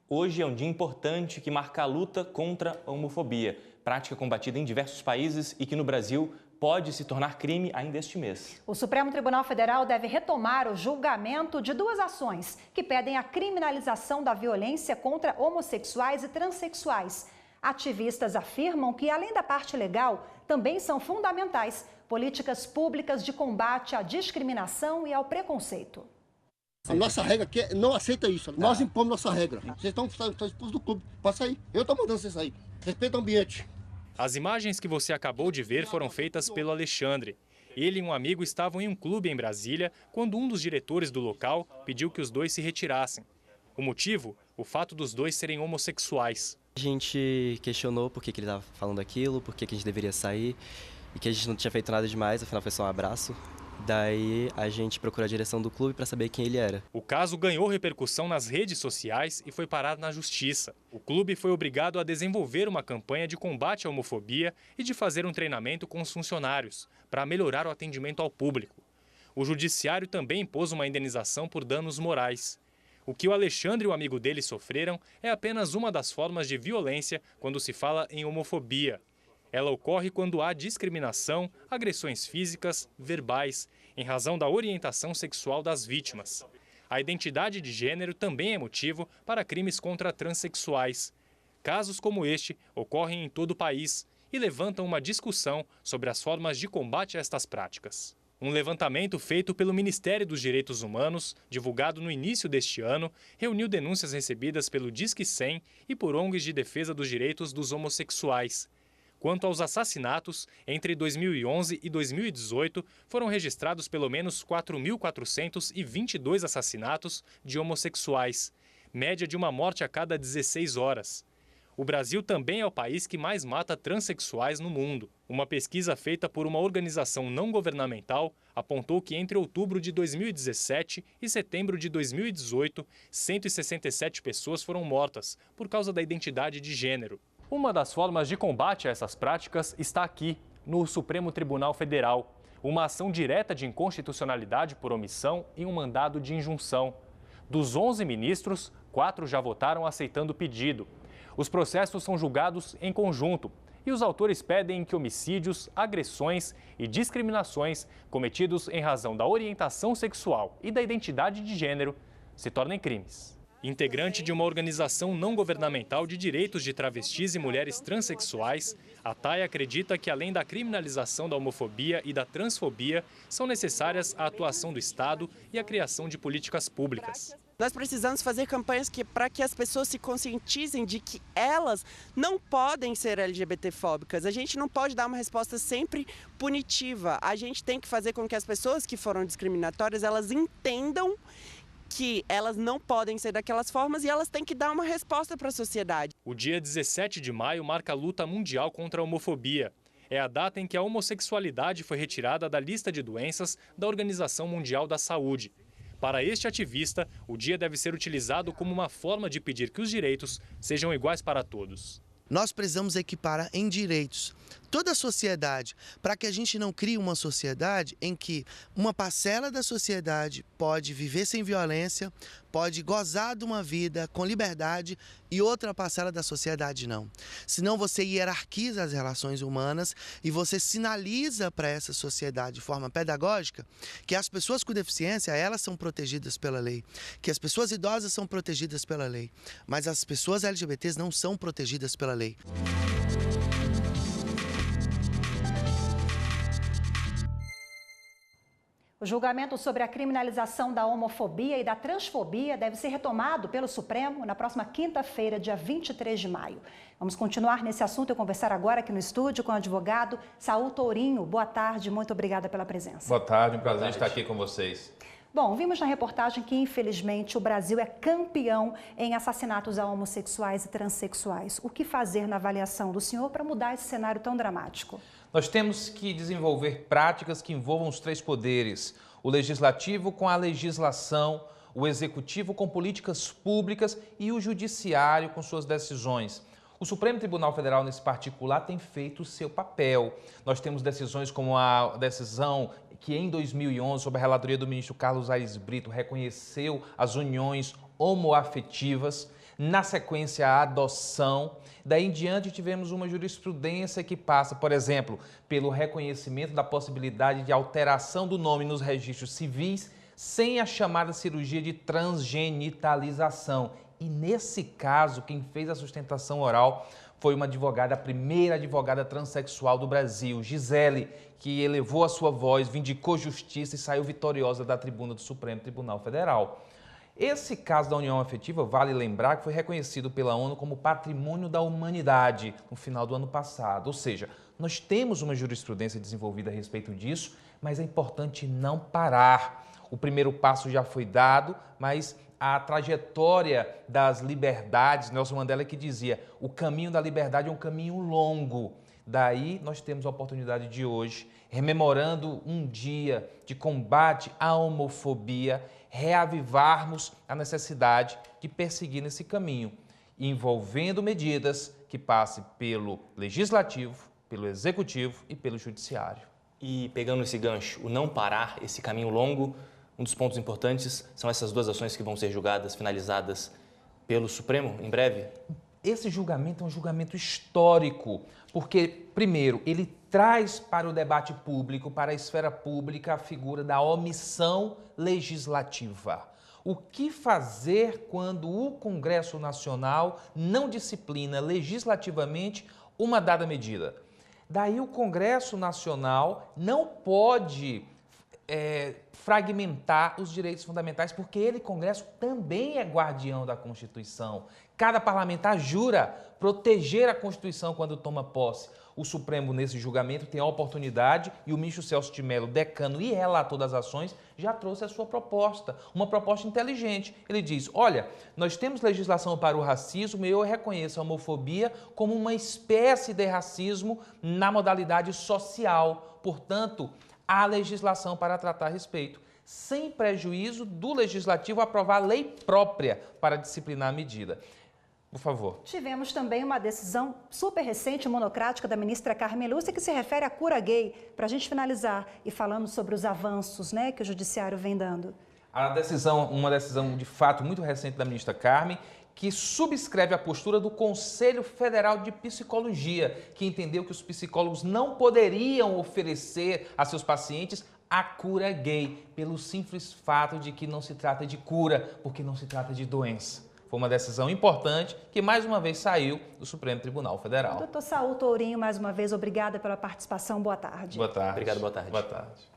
Hoje é um dia importante que marca a luta contra a homofobia, prática combatida em diversos países e que no Brasil pode se tornar crime ainda este mês. O Supremo Tribunal Federal deve retomar o julgamento de duas ações que pedem a criminalização da violência contra homossexuais e transexuais. Ativistas afirmam que, além da parte legal, também são fundamentais políticas públicas de combate à discriminação e ao preconceito. A nossa regra aqui não aceita isso. Nós impomos nossa regra. Vocês estão expulsos do clube. Pode sair. Eu estou mandando vocês sair. Respeita o ambiente. As imagens que você acabou de ver foram feitas pelo Alexandre. Ele e um amigo estavam em um clube em Brasília quando um dos diretores do local pediu que os dois se retirassem. O motivo? O fato dos dois serem homossexuais. A gente questionou por que ele estava falando aquilo, por que a gente deveria sair e que a gente não tinha feito nada demais, afinal foi só um abraço. Daí a gente procurou a direção do clube para saber quem ele era. O caso ganhou repercussão nas redes sociais e foi parar na justiça. O clube foi obrigado a desenvolver uma campanha de combate à homofobia e de fazer um treinamento com os funcionários para melhorar o atendimento ao público. O judiciário também impôs uma indenização por danos morais. O que o Alexandre e o amigo dele sofreram é apenas uma das formas de violência quando se fala em homofobia. Ela ocorre quando há discriminação, agressões físicas, verbais, em razão da orientação sexual das vítimas. A identidade de gênero também é motivo para crimes contra transexuais. Casos como este ocorrem em todo o país e levantam uma discussão sobre as formas de combate a estas práticas. Um levantamento feito pelo Ministério dos Direitos Humanos, divulgado no início deste ano, reuniu denúncias recebidas pelo Disque 100 e por ONGs de defesa dos direitos dos homossexuais. Quanto aos assassinatos, entre 2011 e 2018, foram registrados pelo menos 4.422 assassinatos de homossexuais, média de uma morte a cada 16 horas. O Brasil também é o país que mais mata transexuais no mundo. Uma pesquisa feita por uma organização não governamental apontou que entre outubro de 2017 e setembro de 2018, 167 pessoas foram mortas por causa da identidade de gênero. Uma das formas de combate a essas práticas está aqui, no Supremo Tribunal Federal. Uma ação direta de inconstitucionalidade por omissão e um mandado de injunção. Dos 11 ministros, 4 já votaram aceitando o pedido. Os processos são julgados em conjunto e os autores pedem que homicídios, agressões e discriminações cometidos em razão da orientação sexual e da identidade de gênero se tornem crimes. Integrante de uma organização não governamental de direitos de travestis e mulheres transexuais, a TAI acredita que, além da criminalização da homofobia e da transfobia, são necessárias a atuação do Estado e a criação de políticas públicas. Nós precisamos fazer campanhas para que as pessoas se conscientizem de que elas não podem ser LGBTfóbicas. A gente não pode dar uma resposta sempre punitiva. A gente tem que fazer com que as pessoas que foram discriminatórias, elas entendam que elas não podem ser daquelas formas e elas têm que dar uma resposta para a sociedade. O dia 17 de maio marca a luta mundial contra a homofobia. É a data em que a homossexualidade foi retirada da lista de doenças da Organização Mundial da Saúde. Para este ativista, o dia deve ser utilizado como uma forma de pedir que os direitos sejam iguais para todos. Nós precisamos equiparar em direitos toda a sociedade, para que a gente não crie uma sociedade em que uma parcela da sociedade pode viver sem violência, pode gozar de uma vida com liberdade e outra parcela da sociedade não. Senão você hierarquiza as relações humanas e você sinaliza para essa sociedade de forma pedagógica que as pessoas com deficiência, elas são protegidas pela lei, que as pessoas idosas são protegidas pela lei, mas as pessoas LGBTs não são protegidas pela lei. O julgamento sobre a criminalização da homofobia e da transfobia deve ser retomado pelo Supremo na próxima quinta-feira, dia 23 de maio. Vamos continuar nesse assunto e conversar agora aqui no estúdio com o advogado Saul Tourinho. Boa tarde, muito obrigada pela presença. Boa tarde, um prazer estar aqui com vocês. Bom, vimos na reportagem que, infelizmente, o Brasil é campeão em assassinatos a homossexuais e transexuais. O que fazer na avaliação do senhor para mudar esse cenário tão dramático? Nós temos que desenvolver práticas que envolvam os três poderes: o legislativo com a legislação, o executivo com políticas públicas e o judiciário com suas decisões. O Supremo Tribunal Federal, nesse particular, tem feito o seu papel. Nós temos decisões como a decisão que em 2011, sob a relatoria do ministro Carlos Aires Brito, reconheceu as uniões homoafetivas, na sequência a adoção. Daí em diante tivemos uma jurisprudência que passa, por exemplo, pelo reconhecimento da possibilidade de alteração do nome nos registros civis sem a chamada cirurgia de transgenitalização. E nesse caso, quem fez a sustentação oral foi uma advogada, a primeira advogada transexual do Brasil, Gisele, que elevou a sua voz, vindicou justiça e saiu vitoriosa da tribuna do Supremo Tribunal Federal. Esse caso da união afetiva, vale lembrar que foi reconhecido pela ONU como Patrimônio da Humanidade no final do ano passado. Ou seja, nós temos uma jurisprudência desenvolvida a respeito disso, mas é importante não parar. O primeiro passo já foi dado, mas a trajetória das liberdades, Nelson Mandela que dizia, o caminho da liberdade é um caminho longo. Daí nós temos a oportunidade de hoje, rememorando um dia de combate à homofobia, reavivarmos a necessidade de perseguir nesse caminho, envolvendo medidas que passem pelo Legislativo, pelo Executivo e pelo Judiciário. E pegando esse gancho, o não parar, esse caminho longo, um dos pontos importantes são essas duas ações que vão ser julgadas, finalizadas pelo Supremo em breve? Esse julgamento é um julgamento histórico, porque, primeiro, ele traz para o debate público, para a esfera pública, a figura da omissão legislativa. O que fazer quando o Congresso Nacional não disciplina legislativamente uma dada medida? Daí o Congresso Nacional não pode fragmentar os direitos fundamentais, porque ele, Congresso, também é guardião da Constituição. Cada parlamentar jura proteger a Constituição quando toma posse. O Supremo, nesse julgamento, tem a oportunidade, e o ministro Celso de Mello, decano e relator das ações, já trouxe a sua proposta, uma proposta inteligente. Ele diz, olha, nós temos legislação para o racismo e eu reconheço a homofobia como uma espécie de racismo na modalidade social. Portanto, há legislação para tratar a respeito, sem prejuízo do Legislativo aprovar lei própria para disciplinar a medida. Por favor. Tivemos também uma decisão super recente, monocrática, da ministra Carmen Lúcia, que se refere à cura gay. Para a gente finalizar e falando sobre os avanços, né, que o Judiciário vem dando. Uma decisão de fato muito recente da ministra Carmen, que subscreve a postura do Conselho Federal de Psicologia, que entendeu que os psicólogos não poderiam oferecer a seus pacientes a cura gay, pelo simples fato de que não se trata de cura, porque não se trata de doença. Foi uma decisão importante que, mais uma vez, saiu do Supremo Tribunal Federal. Doutor Saul Tourinho, mais uma vez, obrigada pela participação. Boa tarde. Boa tarde. Obrigado, boa tarde. Boa tarde.